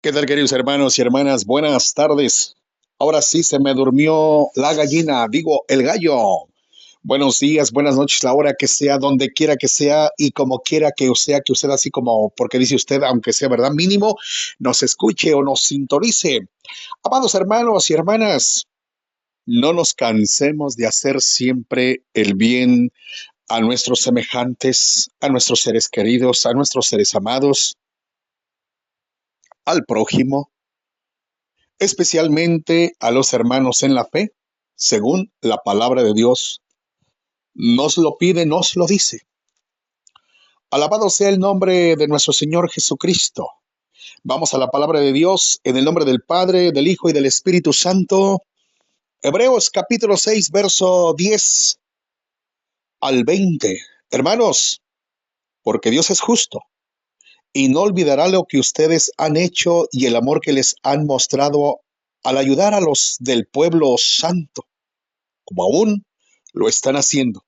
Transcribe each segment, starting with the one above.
¿Qué tal, queridos hermanos y hermanas? Buenas tardes. Ahora sí se me durmió la gallina, digo, el gallo. Buenos días, buenas noches, la hora que sea, donde quiera que sea y como quiera que usted, así como, porque dice usted, aunque sea verdad, mínimo, nos escuche o nos sintonice. Amados hermanos y hermanas, no nos cansemos de hacer siempre el bien a nuestros semejantes, a nuestros seres queridos, a nuestros seres amados, al prójimo, especialmente a los hermanos en la fe, según la palabra de Dios nos lo pide, nos lo dice. Alabado sea el nombre de nuestro Señor Jesucristo. Vamos a la palabra de Dios en el nombre del Padre, del Hijo y del Espíritu Santo. Hebreos capítulo 6, verso 10 al 20. Hermanos, porque Dios es justo y no olvidará lo que ustedes han hecho y el amor que les han mostrado al ayudar a los del pueblo santo, como aún lo están haciendo.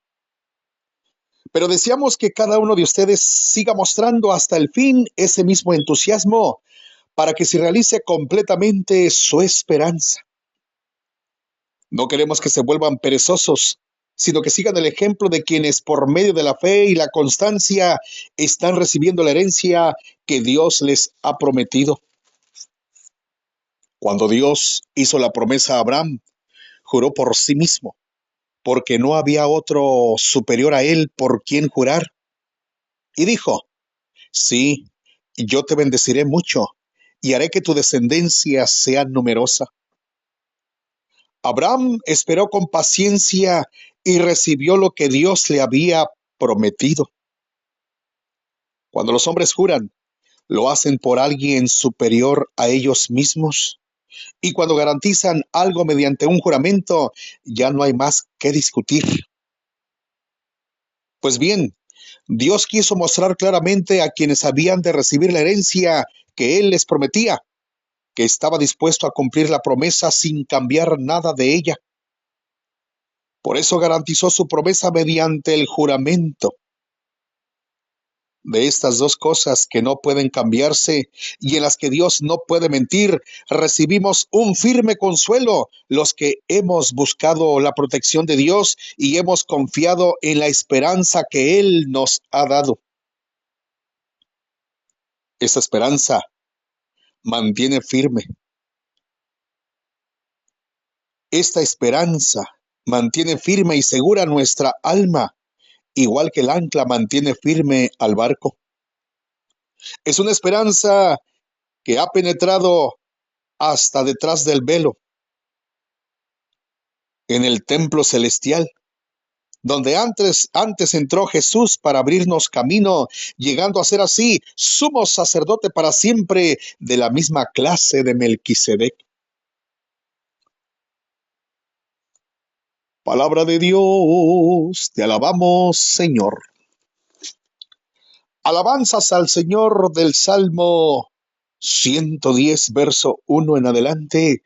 Pero deseamos que cada uno de ustedes siga mostrando hasta el fin ese mismo entusiasmo para que se realice completamente su esperanza. No queremos que se vuelvan perezosos, sino que sigan el ejemplo de quienes por medio de la fe y la constancia están recibiendo la herencia que Dios les ha prometido. Cuando Dios hizo la promesa a Abraham, juró por sí mismo, porque no había otro superior a él por quien jurar. Y dijo: sí, yo te bendeciré mucho y haré que tu descendencia sea numerosa. Abraham esperó con paciencia y recibió lo que Dios le había prometido. Cuando los hombres juran, lo hacen por alguien superior a ellos mismos. Y cuando garantizan algo mediante un juramento, ya no hay más que discutir. Pues bien, Dios quiso mostrar claramente a quienes habían de recibir la herencia que Él les prometía, que estaba dispuesto a cumplir la promesa sin cambiar nada de ella. Por eso garantizó su promesa mediante el juramento. De estas dos cosas que no pueden cambiarse y en las que Dios no puede mentir, recibimos un firme consuelo los que hemos buscado la protección de Dios y hemos confiado en la esperanza que Él nos ha dado. Esta esperanza mantiene firme. Esta esperanza mantiene firme y segura nuestra alma, igual que el ancla mantiene firme al barco. Es una esperanza que ha penetrado hasta detrás del velo, en el templo celestial, donde antes entró Jesús para abrirnos camino, llegando a ser así sumo sacerdote para siempre de la misma clase de Melquisedec. Palabra de Dios, te alabamos, Señor. Alabanzas al Señor del Salmo 110, verso 1 en adelante.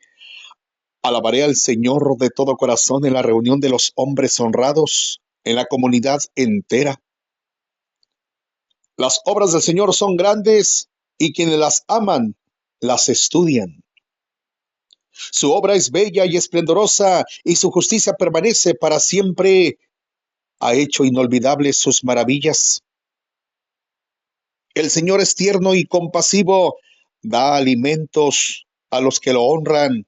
Alabaré al Señor de todo corazón en la reunión de los hombres honrados, en la comunidad entera. Las obras del Señor son grandes y quienes las aman las estudian. Su obra es bella y esplendorosa y su justicia permanece para siempre. Ha hecho inolvidables sus maravillas. El Señor es tierno y compasivo, da alimentos a los que lo honran,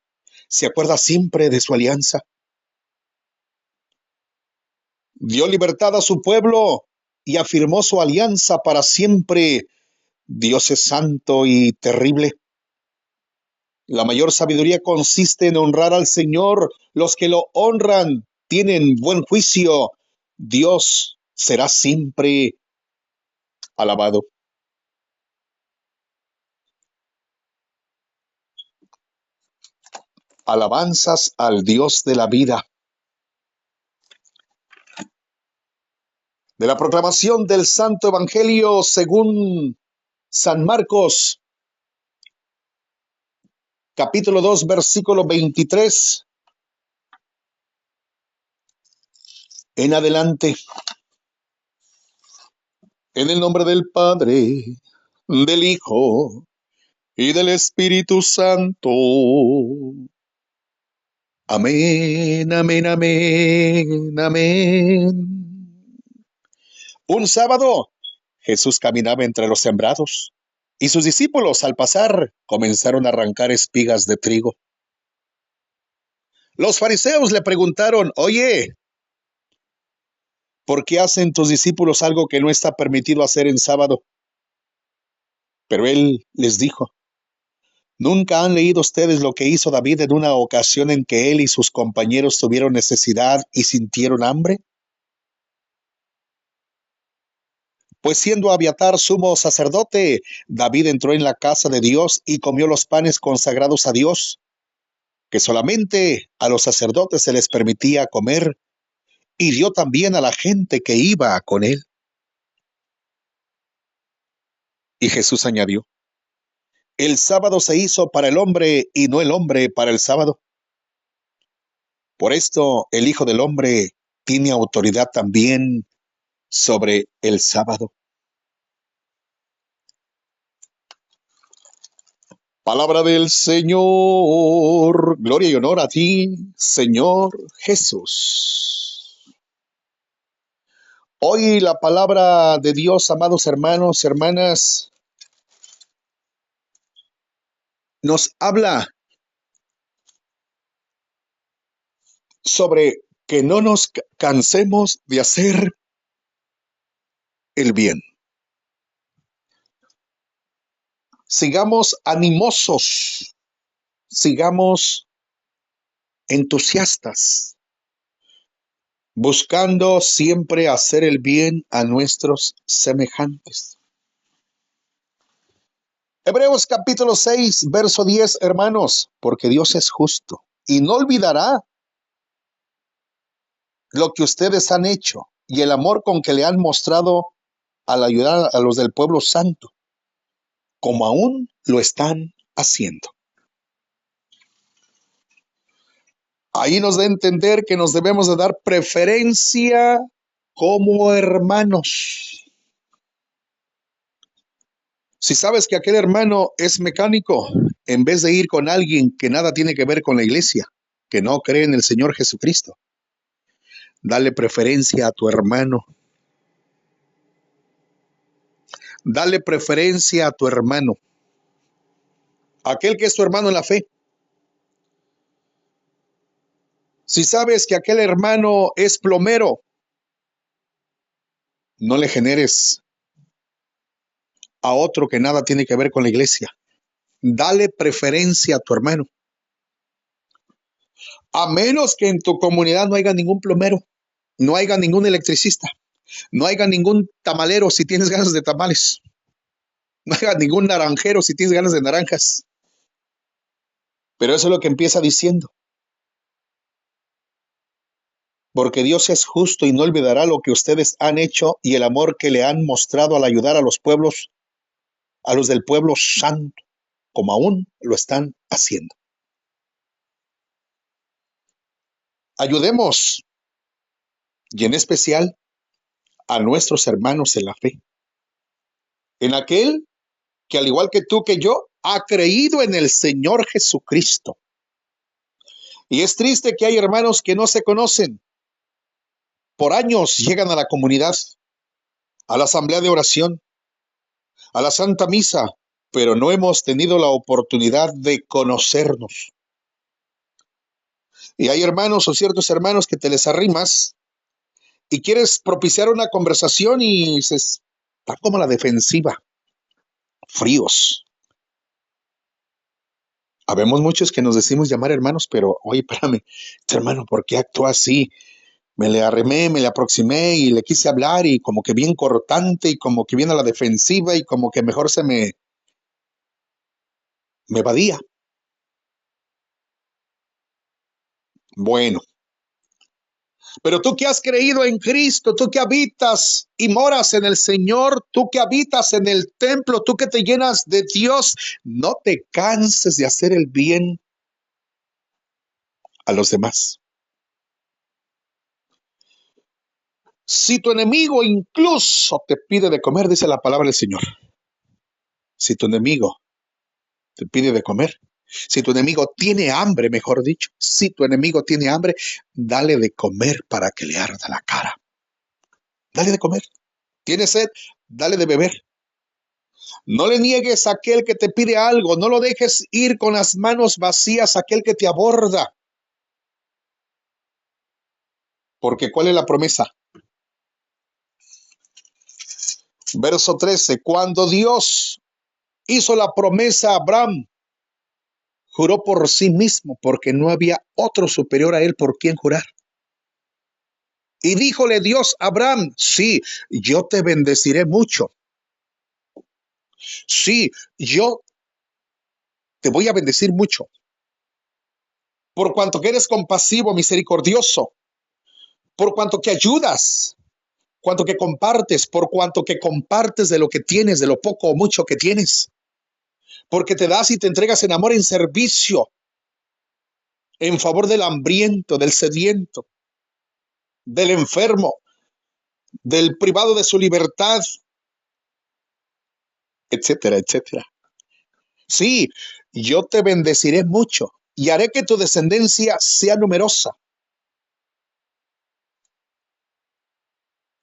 se acuerda siempre de su alianza. Dio libertad a su pueblo y afirmó su alianza para siempre. Dios es santo y terrible. La mayor sabiduría consiste en honrar al Señor. Los que lo honran tienen buen juicio. Dios será siempre alabado. Alabanzas al Dios de la vida. De la proclamación del Santo Evangelio según San Marcos, capítulo 2, versículo 23 en adelante. En el nombre del Padre, del Hijo y del Espíritu Santo. Amén, amén, amén, amén. Un sábado, Jesús caminaba entre los sembrados, y sus discípulos, al pasar, comenzaron a arrancar espigas de trigo. Los fariseos le preguntaron: Oye, ¿por qué hacen tus discípulos algo que no está permitido hacer en sábado? Pero él les dijo: ¿Nunca han leído ustedes lo que hizo David en una ocasión en que él y sus compañeros tuvieron necesidad y sintieron hambre? Pues siendo Abiatar sumo sacerdote, David entró en la casa de Dios y comió los panes consagrados a Dios, que solamente a los sacerdotes se les permitía comer, y dio también a la gente que iba con él. Y Jesús añadió: El sábado se hizo para el hombre y no el hombre para el sábado. Por esto el Hijo del Hombre tiene autoridad también sobre el sábado. Palabra del Señor. Gloria y honor a ti, Señor Jesús. Hoy la palabra de Dios, amados hermanos, hermanas, nos habla sobre que no nos cansemos de hacer el bien. Sigamos animosos, sigamos entusiastas, buscando siempre hacer el bien a nuestros semejantes. Hebreos capítulo 6, verso 10, hermanos, porque Dios es justo y no olvidará lo que ustedes han hecho y el amor con que le han mostrado al ayudar a los del pueblo santo, como aún lo están haciendo. Ahí nos da a entender que nos debemos de dar preferencia como hermanos. Si sabes que aquel hermano es mecánico, en vez de ir con alguien que nada tiene que ver con la iglesia, que no cree en el Señor Jesucristo, dale preferencia a tu hermano. Dale preferencia a tu hermano, aquel que es tu hermano en la fe. Si sabes que aquel hermano es plomero, no le generes a otro que nada tiene que ver con la iglesia. Dale preferencia a tu hermano. A menos que en tu comunidad no haya ningún plomero, no haya ningún electricista, no haya ningún tamalero si tienes ganas de tamales, no haya ningún naranjero si tienes ganas de naranjas. Pero eso es lo que empieza diciendo. Porque Dios es justo y no olvidará lo que ustedes han hecho y el amor que le han mostrado al ayudar a los pueblos, a los del pueblo santo, como aún lo están haciendo. Ayudemos, y en especial a nuestros hermanos en la fe, en aquel que al igual que tú, que yo, ha creído en el Señor Jesucristo. Y es triste que hay hermanos que no se conocen. Por años llegan a la comunidad, a la asamblea de oración, a la Santa Misa, pero no hemos tenido la oportunidad de conocernos. Y hay hermanos o ciertos hermanos que te les arrimas y quieres propiciar una conversación y dices, está como la defensiva, fríos. Habemos muchos que nos decimos llamar hermanos, pero oye, espérame, este hermano, ¿por qué actúa así? Me le arremé, me le aproximé y le quise hablar y como que bien cortante y como que bien a la defensiva y como que mejor me evadía. Bueno, pero tú que has creído en Cristo, tú que habitas y moras en el Señor, tú que habitas en el templo, tú que te llenas de Dios, no te canses de hacer el bien a los demás. Si tu enemigo incluso te pide de comer, dice la palabra del Señor, si tu enemigo te pide de comer. Si tu enemigo tiene hambre, mejor dicho, si tu enemigo tiene hambre, dale de comer para que le arda la cara. Dale de comer. ¿Tiene sed? Dale de beber. No le niegues a aquel que te pide algo. No lo dejes ir con las manos vacías a aquel que te aborda. Porque ¿cuál es la promesa? Verso 13. Cuando Dios hizo la promesa a Abraham, juró por sí mismo, porque no había otro superior a él por quien jurar. Y díjole Dios a Abraham, sí, yo te bendeciré mucho. Sí, yo te voy a bendecir mucho. Por cuanto que eres compasivo, misericordioso, por cuanto que ayudas, cuanto que compartes, por cuanto que compartes de lo que tienes, de lo poco o mucho que tienes, porque te das y te entregas en amor, en servicio, en favor del hambriento, del sediento, del enfermo, del privado de su libertad, etcétera, etcétera. Sí, yo te bendeciré mucho y haré que tu descendencia sea numerosa.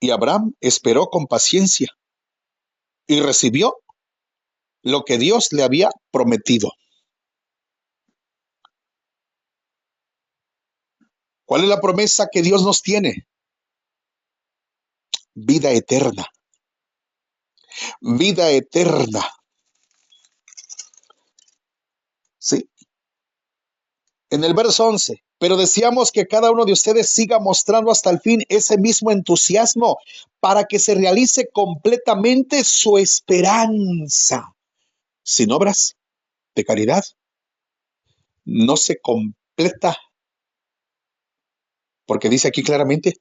Y Abraham esperó con paciencia y recibió lo que Dios le había prometido. ¿Cuál es la promesa que Dios nos tiene? Vida eterna. Vida eterna. Sí. En el verso 11. Pero deseamos que cada uno de ustedes siga mostrando hasta el fin ese mismo entusiasmo para que se realice completamente su esperanza. Sin obras de caridad no se completa, porque dice aquí claramente,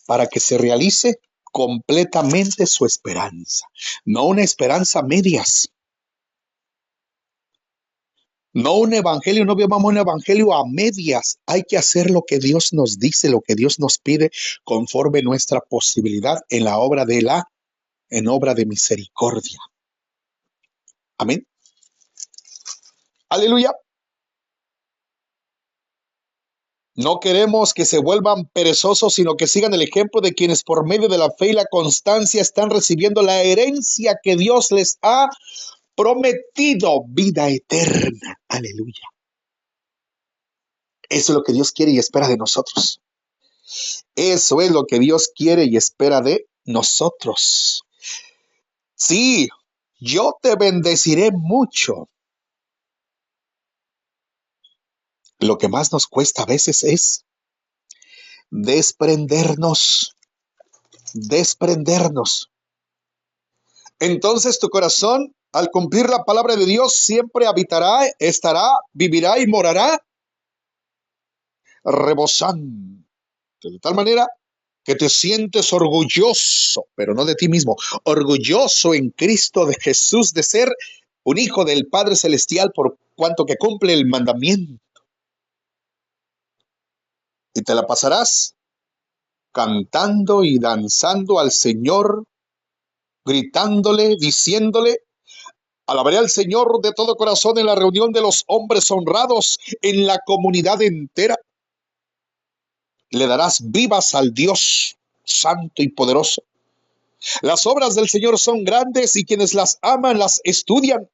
para que se realice completamente su esperanza. No una esperanza a medias. No un evangelio, no vivamos un evangelio a medias. Hay que hacer lo que Dios nos dice, lo que Dios nos pide, conforme nuestra posibilidad en la obra en obra de misericordia. Amén. Aleluya. No queremos que se vuelvan perezosos, sino que sigan el ejemplo de quienes por medio de la fe y la constancia están recibiendo la herencia que Dios les ha prometido, vida eterna. Aleluya. Eso es lo que Dios quiere y espera de nosotros. Eso es lo que Dios quiere y espera de nosotros. Sí, yo te bendeciré mucho. Lo que más nos cuesta a veces es desprendernos. Desprendernos. Entonces tu corazón, al cumplir la palabra de Dios, siempre habitará, estará, vivirá y morará rebosando. De tal manera que te sientes orgulloso, pero no de ti mismo, orgulloso en Cristo de Jesús de ser un hijo del Padre Celestial por cuanto que cumple el mandamiento. Y te la pasarás cantando y danzando al Señor, gritándole, diciéndole, alabaré al Señor de todo corazón en la reunión de los hombres honrados, en la comunidad entera. Le darás vivas al Dios santo y poderoso. Las obras del Señor son grandes y quienes las aman las estudian.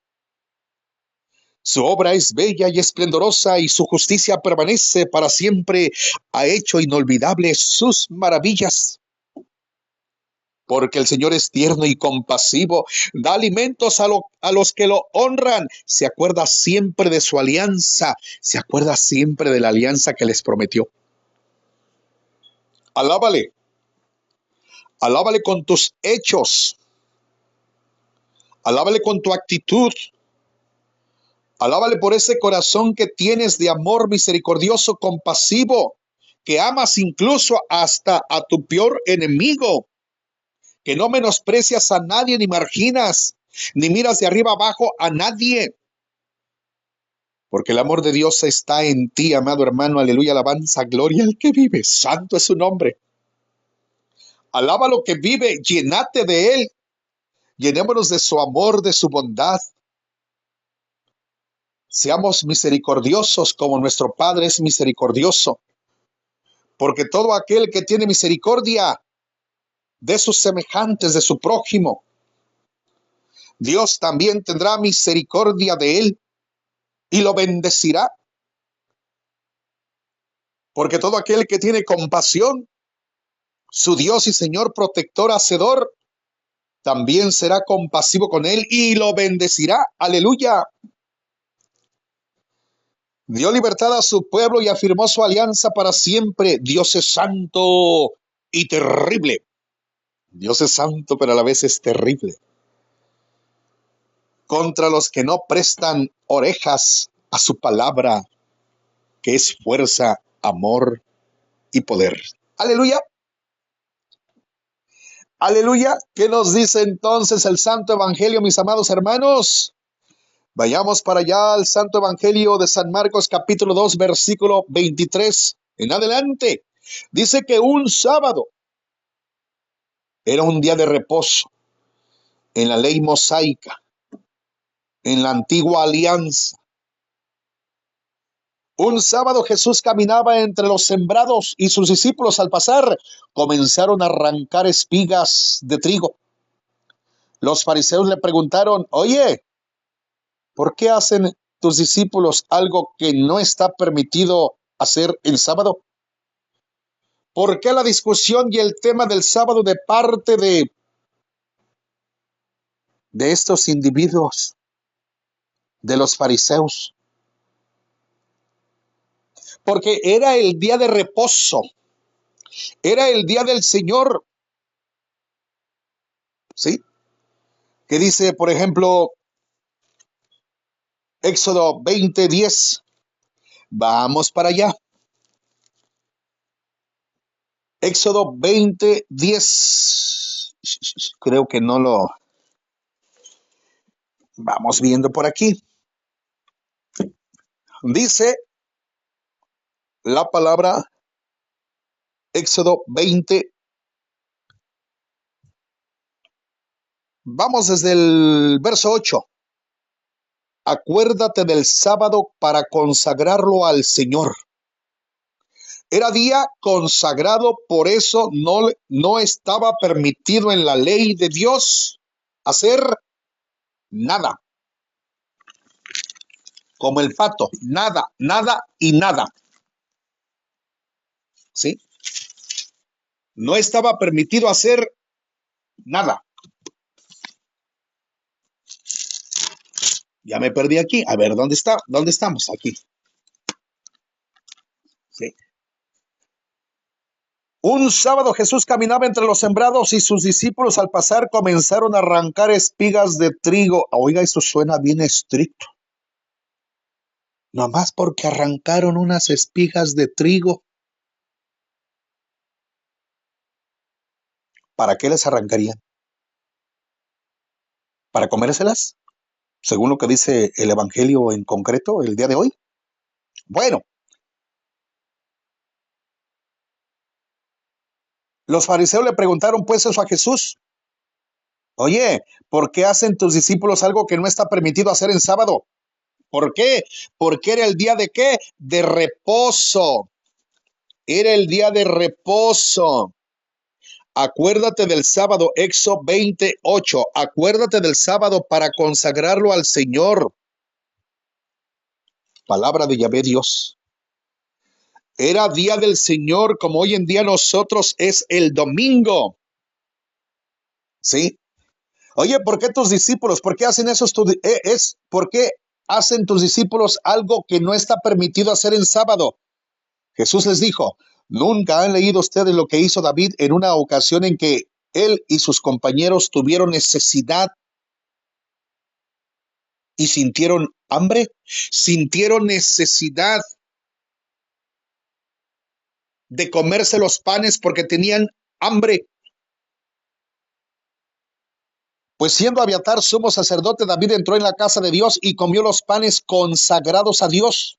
Su obra es bella y esplendorosa y su justicia permanece para siempre. Ha hecho inolvidables sus maravillas. Porque el Señor es tierno y compasivo, da alimentos a los que lo honran, se acuerda siempre de su alianza, se acuerda siempre de la alianza que les prometió. Alábale, alábale con tus hechos, alábale con tu actitud, alábale por ese corazón que tienes de amor misericordioso, compasivo, que amas incluso hasta a tu peor enemigo, que no menosprecias a nadie ni marginas, ni miras de arriba abajo a nadie. Porque el amor de Dios está en ti, amado hermano, aleluya, alabanza, gloria al que vive, santo es su nombre. Alaba lo que vive, llénate de él, llenémonos de su amor, de su bondad. Seamos misericordiosos como nuestro Padre es misericordioso, porque todo aquel que tiene misericordia de sus semejantes, de su prójimo, Dios también tendrá misericordia de él y lo bendecirá, porque todo aquel que tiene compasión, su Dios y Señor protector, hacedor, también será compasivo con él y lo bendecirá. Aleluya. Dio libertad a su pueblo y afirmó su alianza para siempre. Dios es santo y terrible. Dios es santo, pero a la vez es terrible. Contra los que no prestan orejas a su palabra, que es fuerza, amor y poder. Aleluya. Aleluya. ¿Qué nos dice entonces el Santo Evangelio, mis amados hermanos? Vayamos para allá al Santo Evangelio de San Marcos, capítulo 2, versículo 23 en adelante. Dice que un sábado era un día de reposo en la ley mosaica, en la antigua alianza. Un sábado Jesús caminaba entre los sembrados y sus discípulos al pasar comenzaron a arrancar espigas de trigo. Los fariseos le preguntaron, oye, ¿por qué hacen tus discípulos algo que no está permitido hacer el sábado? ¿Por qué la discusión y el tema del sábado de parte de estos individuos, de los fariseos? Porque era el día de reposo, era el día del Señor, ¿sí? Que dice, por ejemplo, Éxodo 20:10. Vamos para allá. Éxodo 20:10. Creo que no lo vamos viendo por aquí. Dice la palabra Éxodo 20. Vamos desde el verso 8. Acuérdate del sábado para consagrarlo al Señor. Era día consagrado, por eso no estaba permitido en la ley de Dios hacer nada. Como el pato, nada, nada y nada. ¿Sí? No estaba permitido hacer nada. Ya me perdí aquí. A ver, ¿dónde está? ¿Dónde estamos? Aquí. ¿Sí? Un sábado Jesús caminaba entre los sembrados y sus discípulos al pasar comenzaron a arrancar espigas de trigo. Oiga, eso suena bien estricto. Nomás porque arrancaron unas espigas de trigo. ¿Para qué les arrancarían? ¿Para comérselas? Según lo que dice el Evangelio en concreto el día de hoy. Bueno, los fariseos le preguntaron pues eso a Jesús. Oye, ¿por qué hacen tus discípulos algo que no está permitido hacer en sábado? ¿Por qué? Porque era el día de ¿qué? De reposo. Era el día de reposo. Acuérdate del sábado, Éxodo 28. Acuérdate del sábado para consagrarlo al Señor. Palabra de Yahvé Dios. Era día del Señor, como hoy en día nosotros es el domingo. ¿Sí? Oye, ¿por qué tus discípulos? ¿Por qué hacen eso? ¿Por qué hacen tus discípulos algo que no está permitido hacer en sábado? Jesús les dijo, ¿nunca han leído ustedes lo que hizo David en una ocasión en que él y sus compañeros tuvieron necesidad y sintieron hambre? Sintieron necesidad de comerse los panes porque tenían hambre. Pues siendo Abiatar sumo sacerdote, David entró en la casa de Dios y comió los panes consagrados a Dios,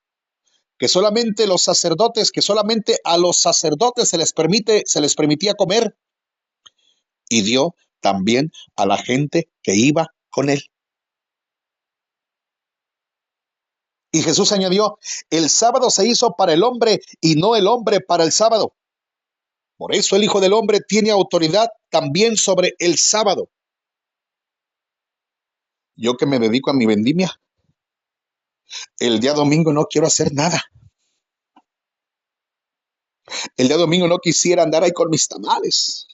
que solamente a los sacerdotes se les permitía comer, y dio también a la gente que iba con él. Y Jesús añadió, el sábado se hizo para el hombre y no el hombre para el sábado. Por eso el Hijo del Hombre tiene autoridad también sobre el sábado. Yo que me dedico a mi vendimia, el día domingo no quiero hacer nada. El día domingo no quisiera andar ahí con mis tamales.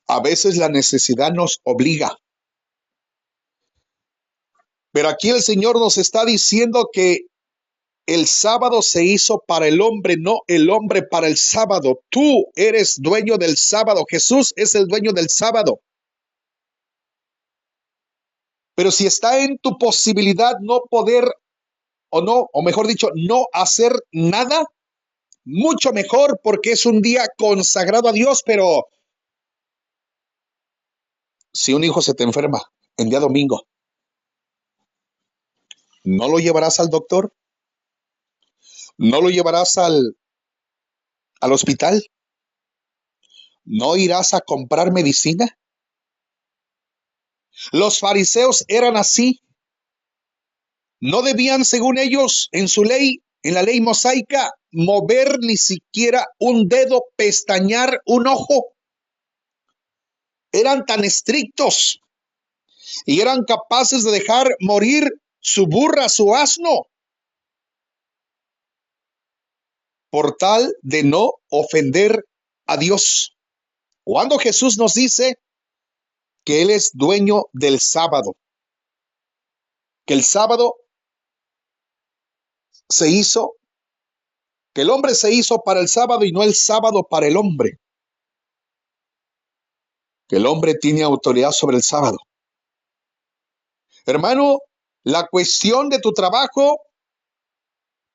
A veces la necesidad nos obliga. Pero aquí el Señor nos está diciendo que el sábado se hizo para el hombre, no el hombre para el sábado. Tú eres dueño del sábado. Jesús es el dueño del sábado. Pero si está en tu posibilidad no poder o no, o mejor dicho, no hacer nada, mucho mejor porque es un día consagrado a Dios. Pero si un hijo se te enferma en día domingo, ¿no lo llevarás al doctor? ¿No lo llevarás al hospital? ¿No irás a comprar medicina? Los fariseos eran así. No debían, según ellos, en su ley, en la ley mosaica, mover ni siquiera un dedo, pestañear un ojo. Eran tan estrictos y eran capaces de dejar morir su burra, su asno, por tal de no ofender a Dios. Cuando Jesús nos dice que Él es dueño del sábado, que el sábado se hizo, que el hombre se hizo para el sábado y no el sábado para el hombre, que el hombre tiene autoridad sobre el sábado. Hermano, la cuestión de tu trabajo,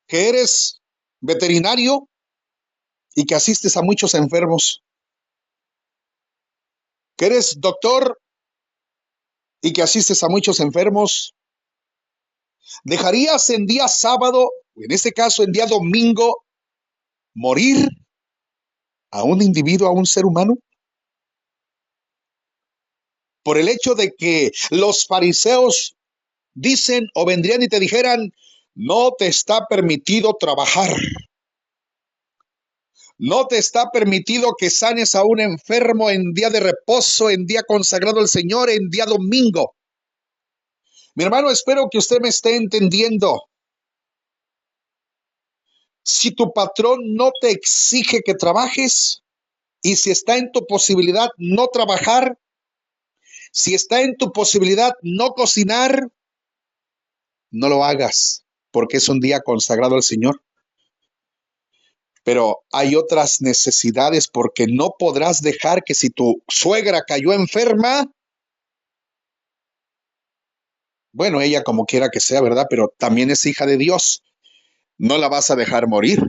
que eres veterinario y que asistes a muchos enfermos, que eres doctor y que asistes a muchos enfermos, ¿dejarías en día sábado, en este caso en día domingo, morir a un individuo, a un ser humano? Por el hecho de que los fariseos dicen o vendrían y te dijeran, no te está permitido trabajar. No te está permitido que sanes a un enfermo en día de reposo, en día consagrado al Señor, en día domingo. Mi hermano, espero que usted me esté entendiendo. Si tu patrón no te exige que trabajes y si está en tu posibilidad no trabajar, si está en tu posibilidad no cocinar, no lo hagas porque es un día consagrado al Señor. Pero hay otras necesidades porque no podrás dejar que si tu suegra cayó enferma, bueno, ella como quiera que sea, ¿verdad? Pero también es hija de Dios. No la vas a dejar morir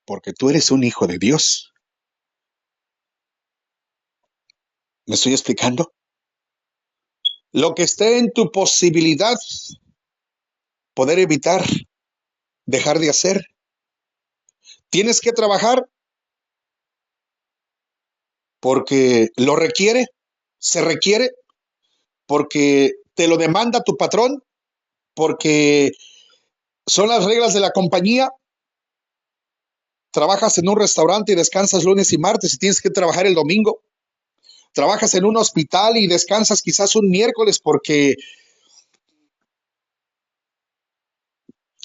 porque tú eres un hijo de Dios. ¿Me estoy explicando? Lo que esté en tu posibilidad, poder evitar, dejar de hacer. Tienes que trabajar porque lo requiere, se requiere, porque te lo demanda tu patrón, porque son las reglas de la compañía. Trabajas en un restaurante y descansas lunes y martes y tienes que trabajar el domingo. Trabajas en un hospital y descansas quizás un miércoles porque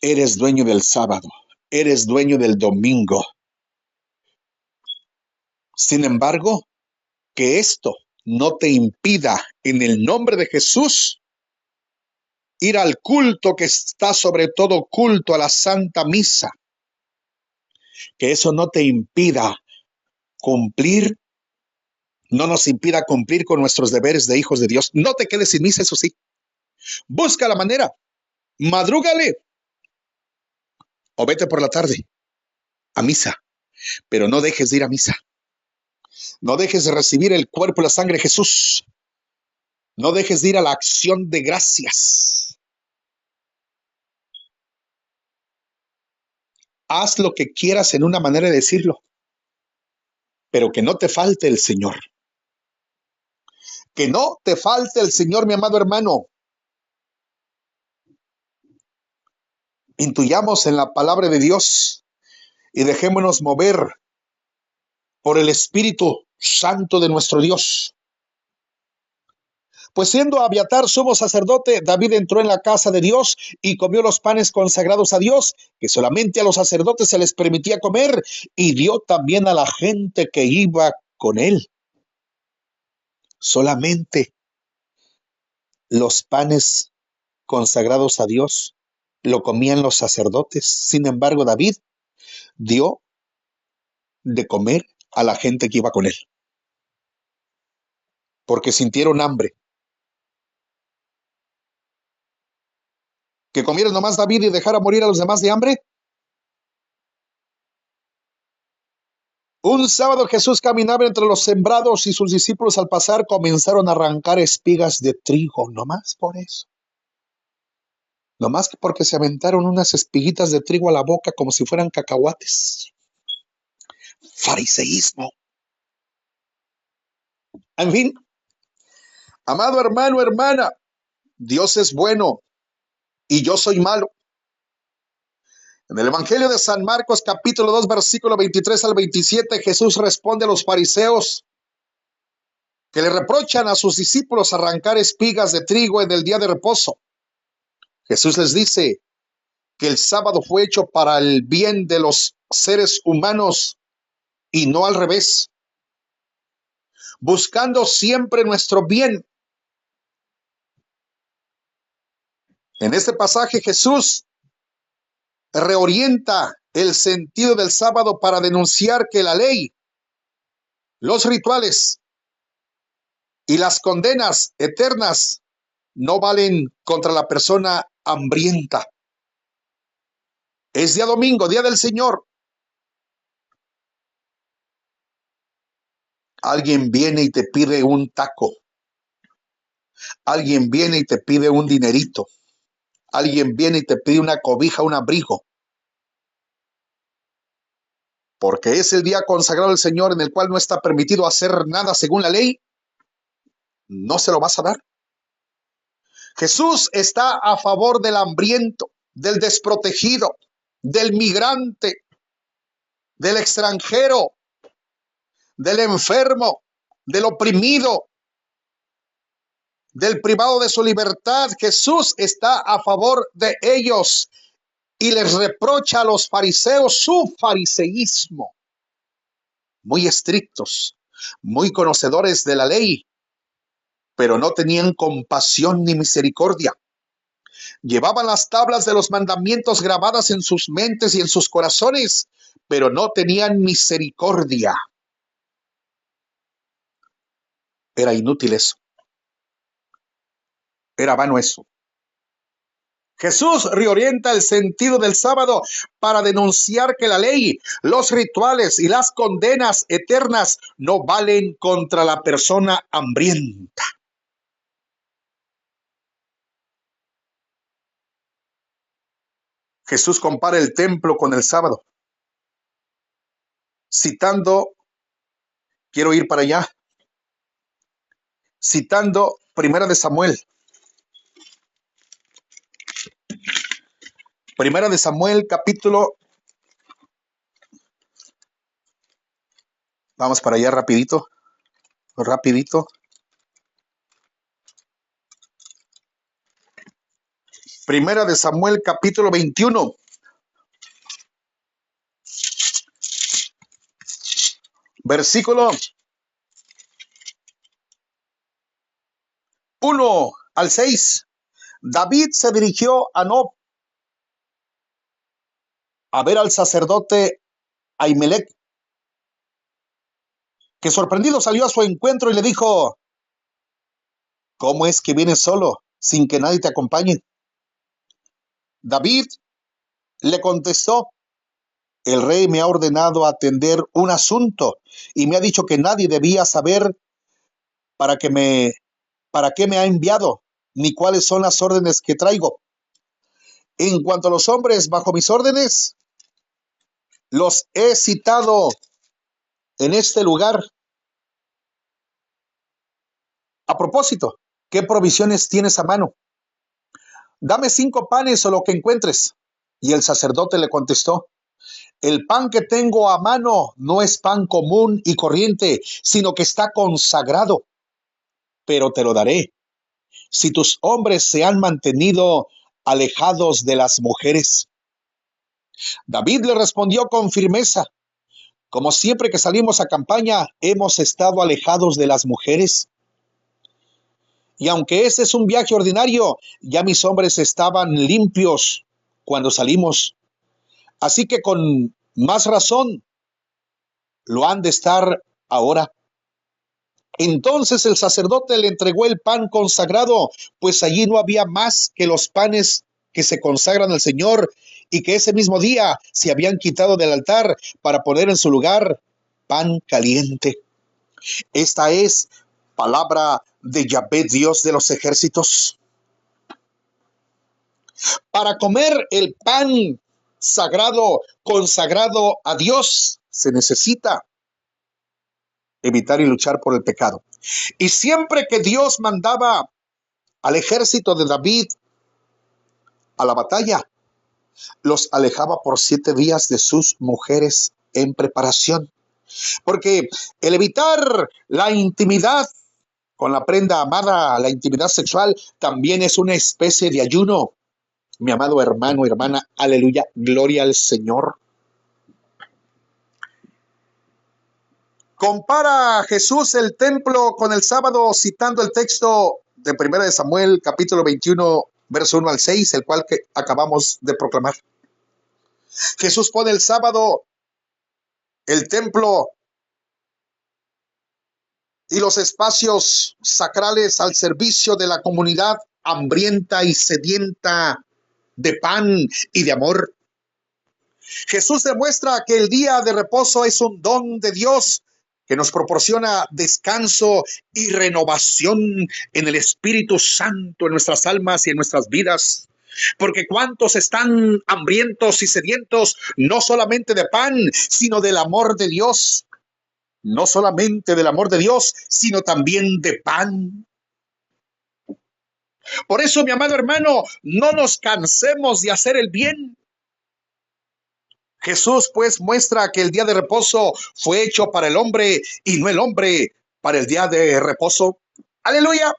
eres dueño del sábado, eres dueño del domingo. Sin embargo, que esto no te impida, en el nombre de Jesús, ir al culto que está sobre todo culto, a la Santa Misa. Que eso no te impida cumplir, no nos impida cumplir con nuestros deberes de hijos de Dios. No te quedes sin misa, eso sí. Busca la manera, madrúgale o vete por la tarde a misa, pero no dejes de ir a misa. No dejes de recibir el cuerpo y la sangre de Jesús. No dejes de ir a la acción de gracias. Haz lo que quieras en una manera de decirlo, pero que no te falte el Señor. Que no te falte el Señor, mi amado hermano. Intuyamos en la palabra de Dios y dejémonos mover por el Espíritu Santo de nuestro Dios. Pues siendo Abiatar sumo sacerdote, David entró en la casa de Dios y comió los panes consagrados a Dios, que solamente a los sacerdotes se les permitía comer, y dio también a la gente que iba con él. Solamente los panes consagrados a Dios lo comían los sacerdotes. Sin embargo, David dio de comer a la gente que iba con él, porque sintieron hambre. ¿Que comiera nomás David y dejara morir a los demás de hambre? Un sábado Jesús caminaba entre los sembrados y sus discípulos al pasar comenzaron a arrancar espigas de trigo, nomás por eso. Nomás porque se aventaron unas espiguitas de trigo a la boca como si fueran cacahuates. Fariseísmo. En fin, amado hermano, hermana, Dios es bueno y yo soy malo. En el Evangelio de San Marcos, capítulo 2, versículo 23 al 27, Jesús responde a los fariseos que le reprochan a sus discípulos arrancar espigas de trigo en el día de reposo. Jesús les dice que el sábado fue hecho para el bien de los seres humanos y no al revés, buscando siempre nuestro bien. En este pasaje Jesús reorienta el sentido del sábado para denunciar que la ley, los rituales y las condenas eternas no valen contra la persona hambrienta. Es día domingo, día del Señor. Alguien viene y te pide un taco. Alguien viene y te pide un dinerito. Alguien viene y te pide una cobija, un abrigo. Porque es el día consagrado del Señor en el cual no está permitido hacer nada según la ley, no se lo vas a dar. Jesús está a favor del hambriento, del desprotegido, del migrante, del extranjero, del enfermo, del oprimido, del privado de su libertad. Jesús está a favor de ellos y les reprocha a los fariseos su fariseísmo. Muy estrictos, muy conocedores de la ley, pero no tenían compasión ni misericordia. Llevaban las tablas de los mandamientos grabadas en sus mentes y en sus corazones, pero no tenían misericordia. Era inútil eso. Era vano eso. Jesús reorienta el sentido del sábado para denunciar que la ley, los rituales y las condenas eternas no valen contra la persona hambrienta. Jesús compara el templo con el sábado, citando, quiero ir para allá, citando Primera de Samuel. Primera de Samuel, capítulo. Vamos para allá rapidito. Primera de Samuel, capítulo 21. Versículo 1 al 6. David se dirigió a Nob a ver al sacerdote Ahimelech, que sorprendido salió a su encuentro y le dijo: ¿cómo es que vienes solo, sin que nadie te acompañe? David le contestó: el rey me ha ordenado atender un asunto y me ha dicho que nadie debía saber para qué me ha enviado, ni cuáles son las órdenes que traigo. En cuanto a los hombres bajo mis órdenes, los he citado en este lugar A propósito, ¿qué provisiones tienes a mano? Dame 5 panes o lo que encuentres. Y el sacerdote le contestó, el pan que tengo a mano no es pan común y corriente, sino que está consagrado, pero te lo daré si tus hombres se han mantenido alejados de las mujeres. David le respondió con firmeza, como siempre que salimos a campaña, hemos estado alejados de las mujeres. Y aunque este es un viaje ordinario, ya mis hombres estaban limpios cuando salimos. Así que con más razón lo han de estar ahora. Entonces el sacerdote le entregó el pan consagrado, pues allí no había más que los panes que se consagran al Señor y que ese mismo día se habían quitado del altar para poner en su lugar pan caliente. Esta es palabra de Yahvé, Dios de los ejércitos. Para comer el pan sagrado, consagrado a Dios, se necesita evitar y luchar por el pecado. Y siempre que Dios mandaba al ejército de David a la batalla, los alejaba por 7 días de sus mujeres en preparación. Porque el evitar la intimidad con la prenda amada, la intimidad sexual, también es una especie de ayuno. Mi amado hermano, hermana, aleluya, gloria al Señor. Compara Jesús el templo con el sábado citando el texto de 1 de Samuel, capítulo 21, verso 1 al 6, el cual que acabamos de proclamar. Jesús pone el sábado, el templo y los espacios sacrales al servicio de la comunidad hambrienta y sedienta de pan y de amor. Jesús demuestra que el día de reposo es un don de Dios que nos proporciona descanso y renovación en el Espíritu Santo, en nuestras almas y en nuestras vidas. Porque cuántos están hambrientos y sedientos, no solamente de pan, sino del amor de Dios. No solamente del amor de Dios, sino también de pan. Por eso, mi amado hermano, no nos cansemos de hacer el bien. Jesús pues muestra que el día de reposo fue hecho para el hombre y no el hombre para el día de reposo. Aleluya.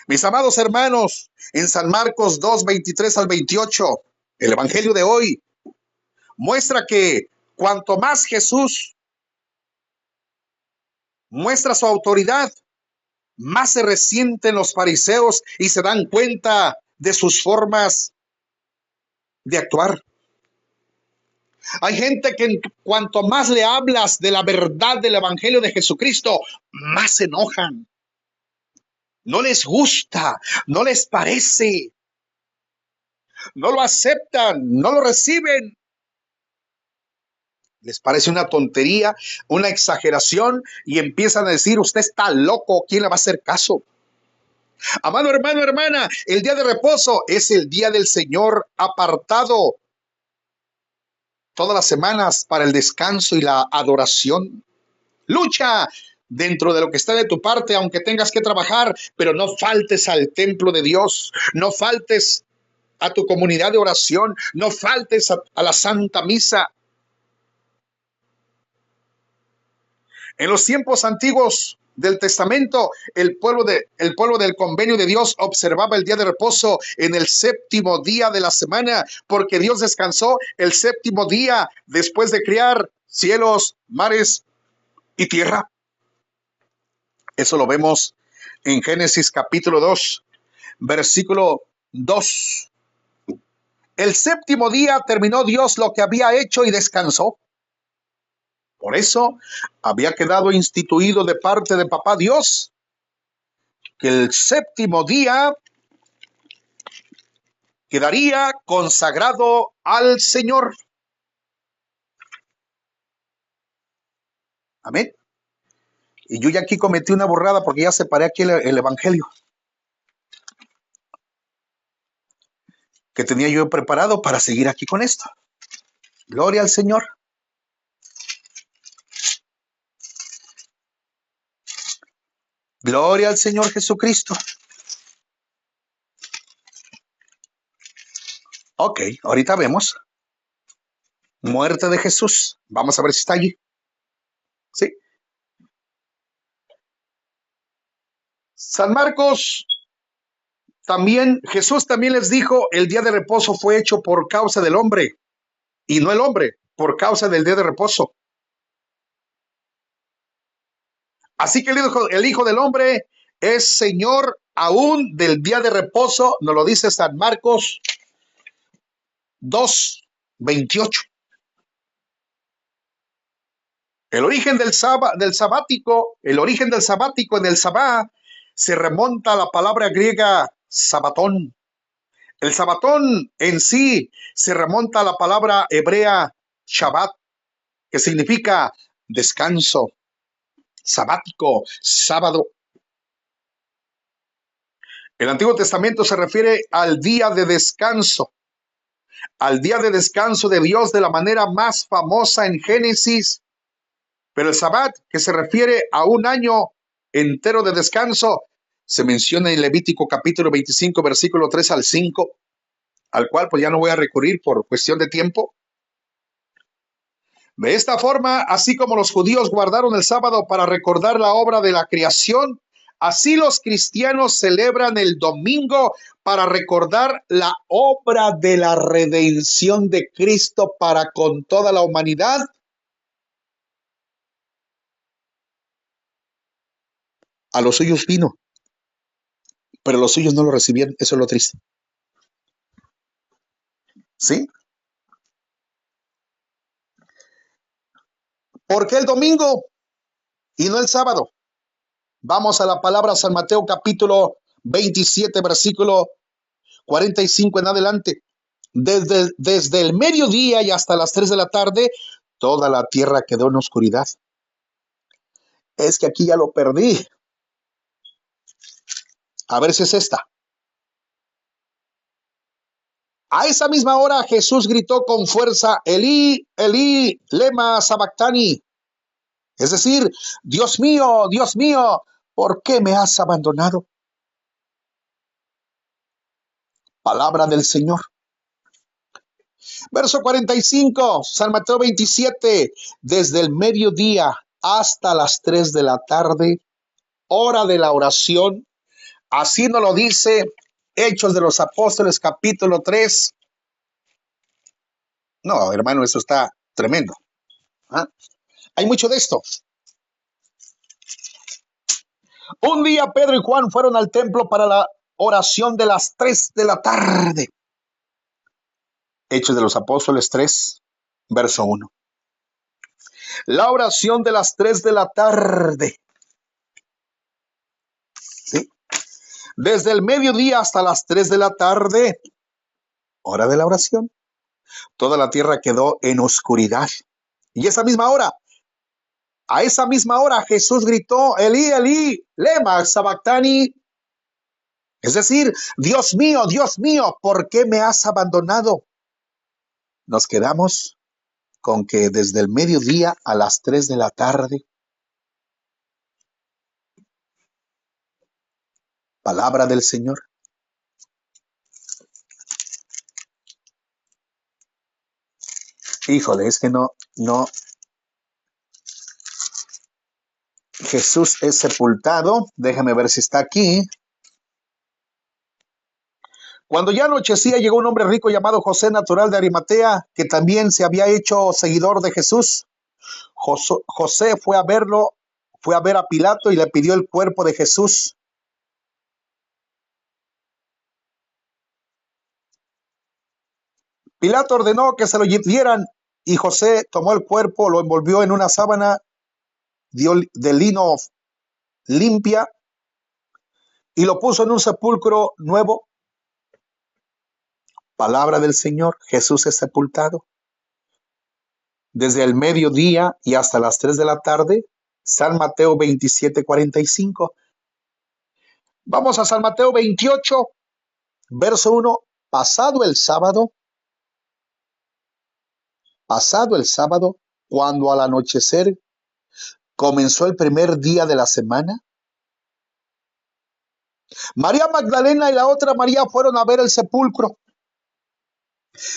Mis amados hermanos, en San Marcos 2, 23 al 28, el evangelio de hoy muestra que cuanto más Jesús muestra su autoridad, más se resienten los fariseos y se dan cuenta de sus formas de actuar. Hay gente que cuanto más le hablas de la verdad del evangelio de Jesucristo, más se enojan. No les gusta, no les parece, no lo aceptan, no lo reciben. Les parece una tontería, una exageración y empiezan a decir, usted está loco, ¿quién le va a hacer caso? Amado hermano, hermana, el día de reposo es el día del Señor apartado todas las semanas para el descanso y la adoración. Lucha dentro de lo que está de tu parte, aunque tengas que trabajar, pero no faltes al templo de Dios, no faltes a tu comunidad de oración, no faltes a la Santa Misa. En los tiempos antiguos del Testamento, el pueblo del convenio de Dios observaba el día de reposo en el 7º día de la semana, porque Dios descansó el 7º día después de crear cielos, mares y tierra. Eso lo vemos en Génesis capítulo 2, versículo 2. El 7º día terminó Dios lo que había hecho y descansó. Por eso había quedado instituido de parte de Papá Dios que el 7º día quedaría consagrado al Señor. Amén. Y yo ya aquí cometí una borrada porque ya separé aquí el evangelio que tenía yo preparado para seguir aquí con esto. Gloria al Señor. Gloria al Señor Jesucristo. Ok, ahorita vemos. Muerte de Jesús. Vamos a ver si está allí. Sí. San Marcos también, Jesús también les dijo, el día de reposo fue hecho por causa del hombre y no el hombre, por causa del día de reposo. Así que el hijo del Hombre es Señor aún del día de reposo, nos lo dice San Marcos 2:28. El origen del sabático, el origen del sabático en el sabá se remonta a la palabra griega sabatón. El sabatón en sí se remonta a la palabra hebrea Shabbat, que significa descanso, sabático, sábado. El Antiguo Testamento se refiere al día de descanso de Dios de la manera más famosa en Génesis, pero el Sabbat, que se refiere a un año entero de descanso, se menciona en Levítico capítulo 25, versículo 3 al 5, al cual pues ya no voy a recurrir por cuestión de tiempo. De esta forma, así como los judíos guardaron el sábado para recordar la obra de la creación, así los cristianos celebran el domingo para recordar la obra de la redención de Cristo para con toda la humanidad. A los suyos vino, pero los suyos no lo recibieron. Eso es lo triste. ¿Sí? ¿Por qué el domingo y no el sábado? Vamos a la palabra San Mateo capítulo 27, versículo 45 en adelante. Desde el mediodía y hasta las 3 de la tarde, toda la tierra quedó en oscuridad. Es que aquí ya lo perdí. A ver si es esta. A esa misma hora Jesús gritó con fuerza, Elí, Elí, lema sabactani. Es decir, Dios mío, ¿por qué me has abandonado? Palabra del Señor. Verso 45, San Mateo 27, desde el mediodía hasta las 3 de la tarde, hora de la oración. Así nos lo dice Hechos de los Apóstoles, capítulo 3. No, hermano, eso está tremendo. ¿Ah? Hay mucho de esto. Un día Pedro y Juan fueron al templo para la oración de las 3 de la tarde. Hechos de los Apóstoles 3, verso 1. La oración de las 3 de la tarde. ¿Sí? Desde el mediodía hasta las 3 de la tarde, hora de la oración, toda la tierra quedó en oscuridad. Y a esa misma hora Jesús gritó, Elí, Elí, lema sabactani. Es decir, Dios mío, ¿por qué me has abandonado? Nos quedamos con que desde el mediodía a las 3 de la tarde, palabra del Señor. Híjole, es que no. Jesús es sepultado. Déjame ver si está aquí. Cuando ya anochecía, llegó un hombre rico llamado José, natural de Arimatea, que también se había hecho seguidor de Jesús. José fue a verlo, fue a ver a Pilato y le pidió el cuerpo de Jesús. Pilato ordenó que se lo dieran y José tomó el cuerpo, lo envolvió en una sábana de lino limpia y lo puso en un sepulcro nuevo. Palabra del Señor, Jesús es sepultado. Desde el mediodía y hasta las 3 de la tarde, San Mateo 27:45. Vamos a San Mateo 28, verso 1. Pasado el sábado, cuando al anochecer comenzó el primer día de la semana, María Magdalena y la otra María fueron a ver el sepulcro.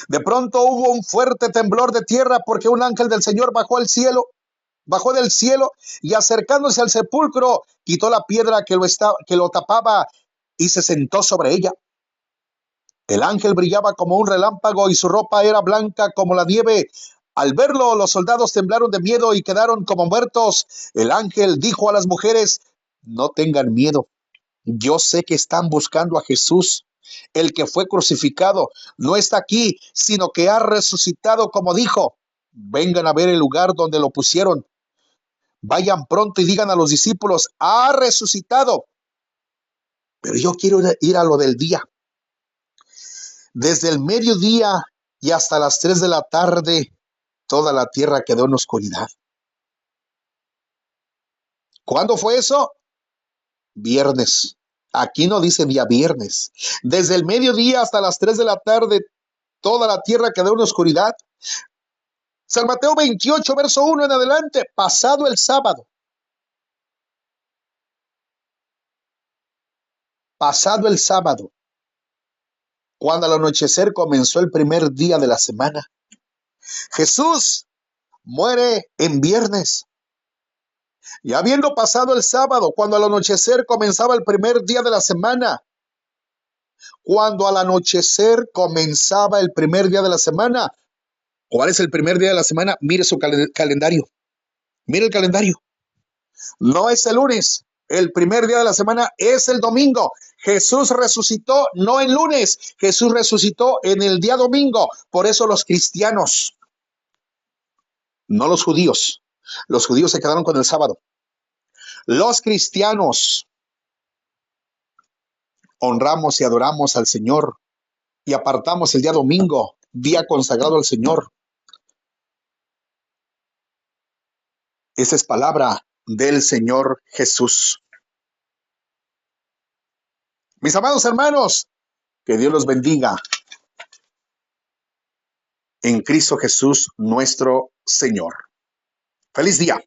De pronto hubo un fuerte temblor de tierra porque un ángel del Señor bajó del cielo y acercándose al sepulcro, quitó la piedra que lo tapaba y se sentó sobre ella. El ángel brillaba como un relámpago y su ropa era blanca como la nieve. Al verlo, los soldados temblaron de miedo y quedaron como muertos. El ángel dijo a las mujeres: no tengan miedo. Yo sé que están buscando a Jesús, el que fue crucificado. No está aquí, sino que ha resucitado como dijo. Vengan a ver el lugar donde lo pusieron. Vayan pronto y digan a los discípulos: ha resucitado. Pero yo quiero ir a lo del día. Desde el mediodía y hasta las 3 de la tarde, toda la tierra quedó en oscuridad. ¿Cuándo fue eso? Viernes. Aquí no dice día viernes. Desde el mediodía hasta las 3 de la tarde, toda la tierra quedó en oscuridad. San Mateo 28, verso 1 en adelante. Pasado el sábado. Pasado el sábado, cuando al anochecer comenzó el primer día de la semana, Jesús muere en viernes. Y habiendo pasado el sábado, cuando al anochecer comenzaba el primer día de la semana, cuando al anochecer comenzaba el primer día de la semana, ¿cuál es el primer día de la semana? Mire su calendario. Mire el calendario. No es el lunes. El primer día de la semana es el domingo. Jesús resucitó no el lunes. Jesús resucitó en el día domingo. Por eso los cristianos, no los judíos. Los judíos se quedaron con el sábado. Los cristianos honramos y adoramos al Señor y apartamos el día domingo, día consagrado al Señor. Esa es palabra del Señor Jesús. Mis amados hermanos, que Dios los bendiga en Cristo Jesús nuestro Señor. Feliz día.